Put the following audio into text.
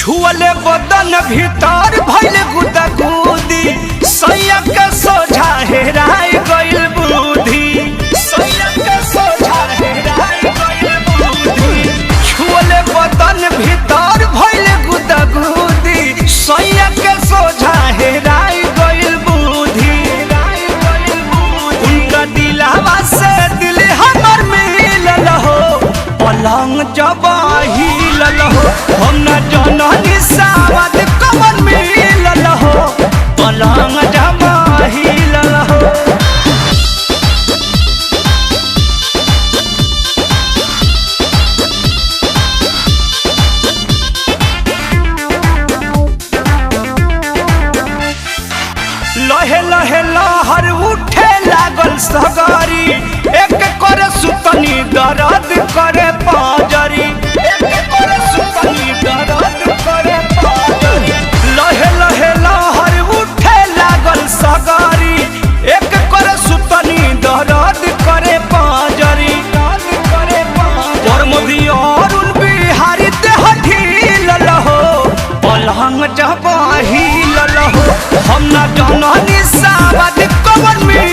छुअले बदन भीतर भइल गुदा गुदी सैया के सोझा हेराय गइल बुद्धि सैया के सोझा हेराय गइल बुद्धि छुअले बदन भीतर भइल गुदा गुदी सैया के सोझा हेराय गइल बुद्धि उनका दिलवा से दिल हमर मिलल हो पलंग जब हिलल हो हम न जननी सावद कमर मिलल हो पलंग जब हिलल हो। लहे लहे लहर उठे लागल सगारी एक कर सुतनी दर्द करे पाजरी एक कर सुतनी दर्द करे पाजरी लहे लहे लहर उठे लागल सगारी एक कर सुतनी दर्द करे पाजरी और मोदी और बिहारी देह ढीलल हो पलंग जब हिलल हो हम न जननी सावद कमर में